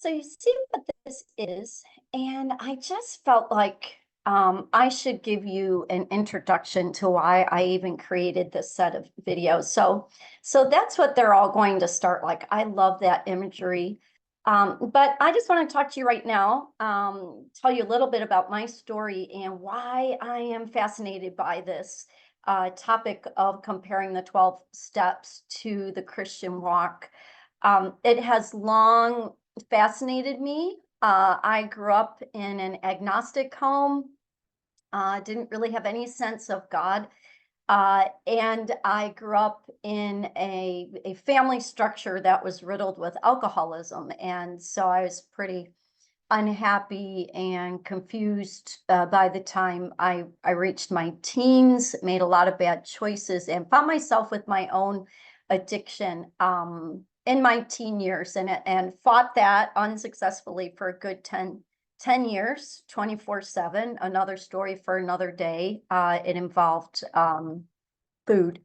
So you see what this is, and I just felt like I should give you an introduction to why I even created this set of videos. So that's what they're all going to start like. I love that imagery. But I just want to talk to you right now, tell you a little bit about my story and why I am fascinated by this topic of comparing the 12 steps to the Christian walk. It has long fascinated me. I grew up in an agnostic home, didn't really have any sense of God. And I grew up in a family structure that was riddled with alcoholism. And so I was pretty unhappy and confused by the time I reached my teens, made a lot of bad choices, and found myself with my own addiction in my teen years, and fought that unsuccessfully for a good 10 years, 24/7. Another story for another day. It involved food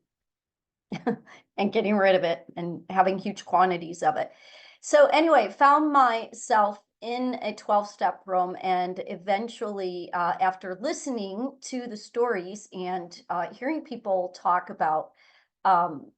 and getting rid of it and having huge quantities of it. So anyway, found myself in a 12-step room, and eventually, after listening to the stories and hearing people talk about um,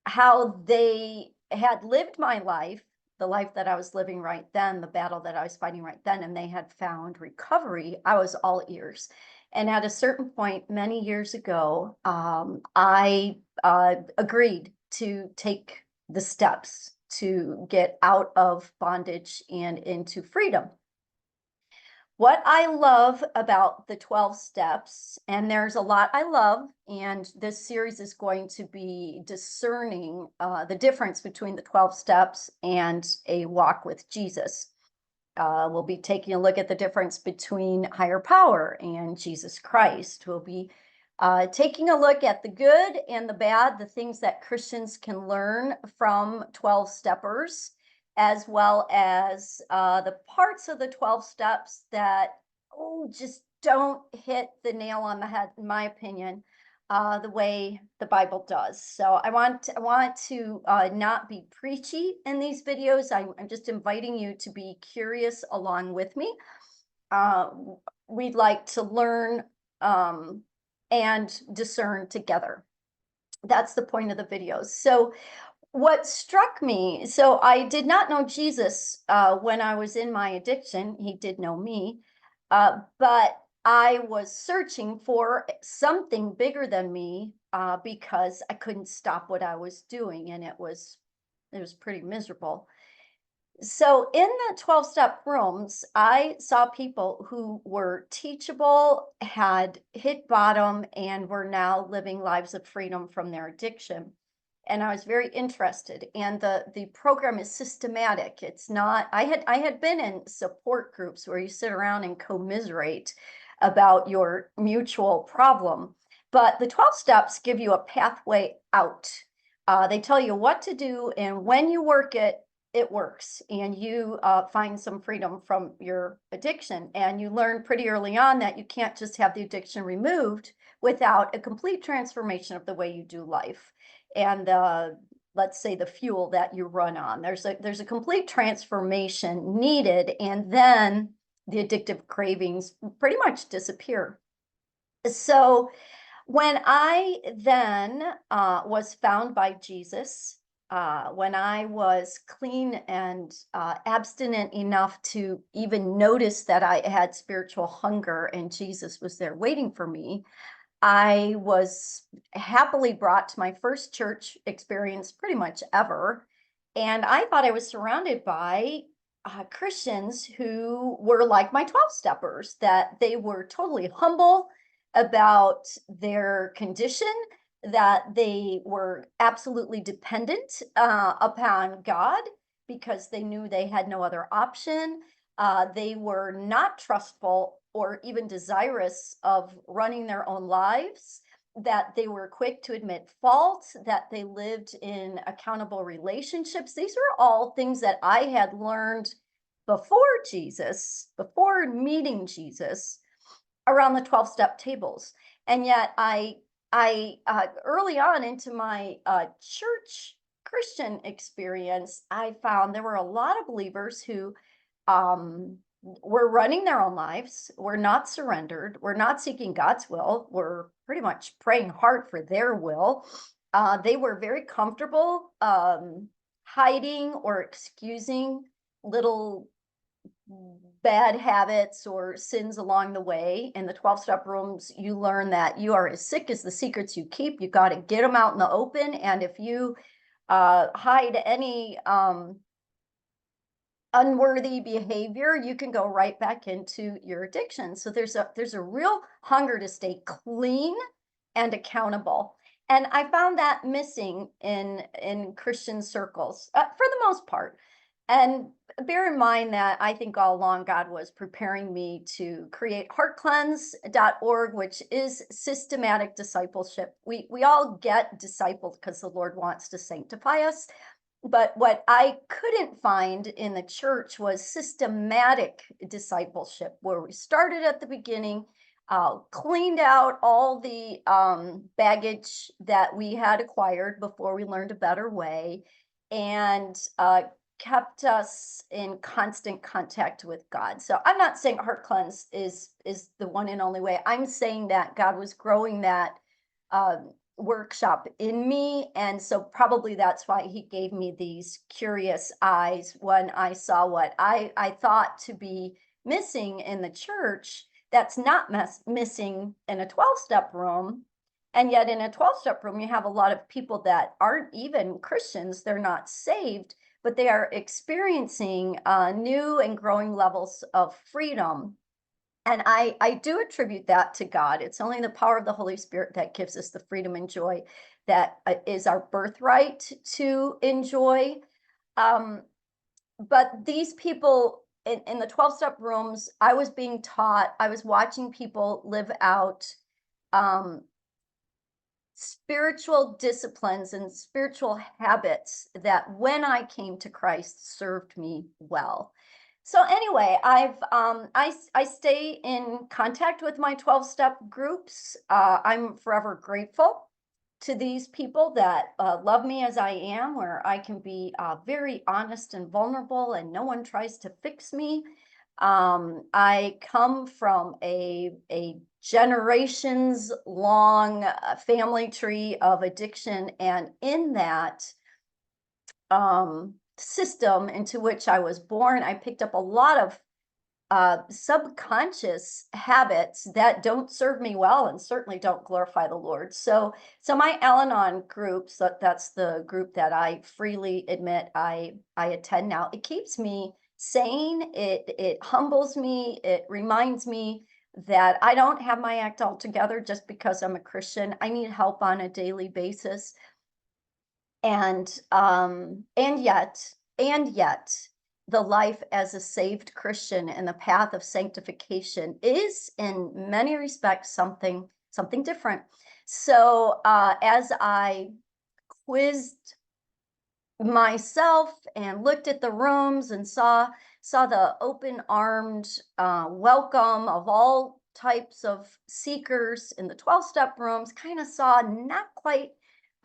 how they had lived my life, the life that I was living right then, the battle that I was fighting right then, and they had found recovery, I was all ears. And at a certain point, many years ago, I agreed to take the steps to get out of bondage and into freedom. What I love about the 12 steps, and there's a lot I love, and this series is going to be discerning the difference between the 12 steps and a walk with Jesus. We'll be taking a look at the difference between higher power and Jesus Christ. We'll be taking a look at the good and the bad, the things that Christians can learn from 12 steppers, as well as the parts of the 12 steps that just don't hit the nail on the head, in my opinion, the way the Bible does. So I want to not be preachy in these videos. I'm just inviting you to be curious along with me. Uh, we'd like to learn and discern together. That's the point of the videos. So what struck me, so I did not know Jesus when I was in my addiction. He did know me, but I was searching for something bigger than me because I couldn't stop what I was doing, and it was pretty miserable. So in the 12-step rooms, I saw people who were teachable, had hit bottom, and were now living lives of freedom from their addiction. And I was very interested. And the program is systematic. It's not, I had been in support groups where you sit around and commiserate about your mutual problem. But the 12 steps give you a pathway out. They tell you what to do, and when you work it, it works, and you find some freedom from your addiction. And you learn pretty early on that you can't just have the addiction removed without a complete transformation of the way you do life. And let's say the fuel that you run on. There's a complete transformation needed, and then the addictive cravings pretty much disappear. So when I then was found by Jesus, when I was clean and abstinent enough to even notice that I had spiritual hunger and Jesus was there waiting for me, I was happily brought to my first church experience pretty much ever. And I thought I was surrounded by Christians who were like my 12 steppers, that they were totally humble about their condition, that they were absolutely dependent upon God because they knew they had no other option. They were not trustful or even desirous of running their own lives, that they were quick to admit fault, that they lived in accountable relationships. These were all things that I had learned before Jesus, before meeting Jesus, around the 12-step tables. And yet I early on into my church Christian experience, I found there were a lot of believers who were running their own lives, were not surrendered, were not seeking God's will, were pretty much praying hard for their will. They were very comfortable hiding or excusing little bad habits or sins along the way. In the 12-step rooms, you learn that you are as sick as the secrets you keep. You got to get them out in the open. And if you hide any unworthy behavior, you can go right back into your addiction. So there's a real hunger to stay clean and accountable. And I found that missing in Christian circles for the most part. And bear in mind that I think all along God was preparing me to create heartcleanse.org, which is systematic discipleship. We all get discipled because the Lord wants to sanctify us. But what I couldn't find in the church was systematic discipleship, where we started at the beginning, cleaned out all the baggage that we had acquired before we learned a better way, and kept us in constant contact with God. So I'm not saying heart cleanse is the one and only way. I'm saying that God was growing that workshop in me, and so probably that's why he gave me these curious eyes when I saw what I thought to be missing in the church that's not missing in a 12-step room. And yet in a 12-step room, you have a lot of people that aren't even Christians. They're not saved, but they are experiencing new and growing levels of freedom. And I do attribute that to God. It's only the power of the Holy Spirit that gives us the freedom and joy that is our birthright to enjoy. But these people in the 12-step rooms, I was being taught, I was watching people live out spiritual disciplines and spiritual habits that when I came to Christ served me well. So anyway, I stay in contact with my 12-step groups. I'm forever grateful to these people that love me as I am, where I can be very honest and vulnerable and no one tries to fix me. I come from a generations long family tree of addiction, and in that system into which I was born, I picked up a lot of subconscious habits that don't serve me well and certainly don't glorify the Lord. So my Al-Anon groups, that's the group that I freely admit I attend now. It keeps me sane. It humbles me. It reminds me that I don't have my act all together just because I'm a Christian. I need help on a daily basis. And yet, the life as a saved Christian and the path of sanctification is in many respects something different. So as I quizzed myself and looked at the rooms and saw the open-armed welcome of all types of seekers in the 12-step rooms, kind of saw not quite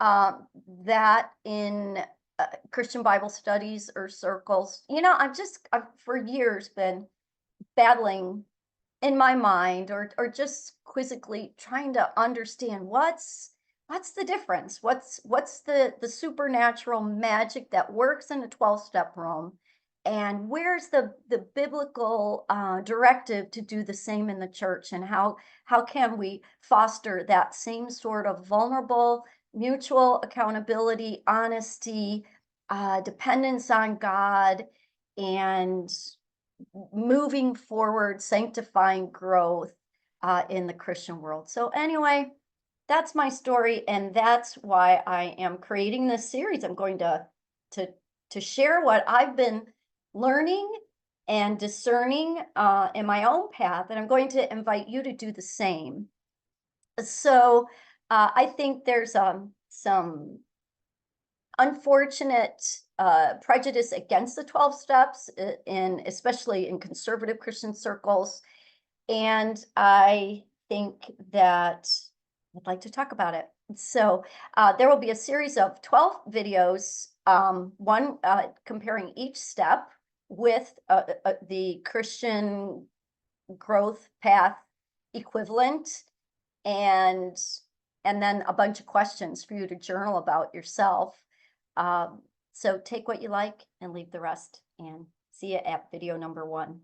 that in Christian Bible studies or circles. You know, I've for years been battling in my mind or just quizzically trying to understand what's the difference? What's the supernatural magic that works in a 12-step room? And where's the biblical directive to do the same in the church? And how can we foster that same sort of vulnerable, mutual accountability, honesty, dependence on God, and moving forward, sanctifying growth in the Christian world? So anyway, that's my story, and that's why I am creating this series. I'm going to share what I've been learning and discerning in my own path, and I'm going to invite you to do the same. So I think there's some unfortunate prejudice against the 12 steps, especially in conservative Christian circles, and I think that I'd like to talk about it. So there will be a series of 12 videos, one comparing each step with the Christian growth path equivalent, and then a bunch of questions for you to journal about yourself. So take what you like and leave the rest, and see you at video number 1.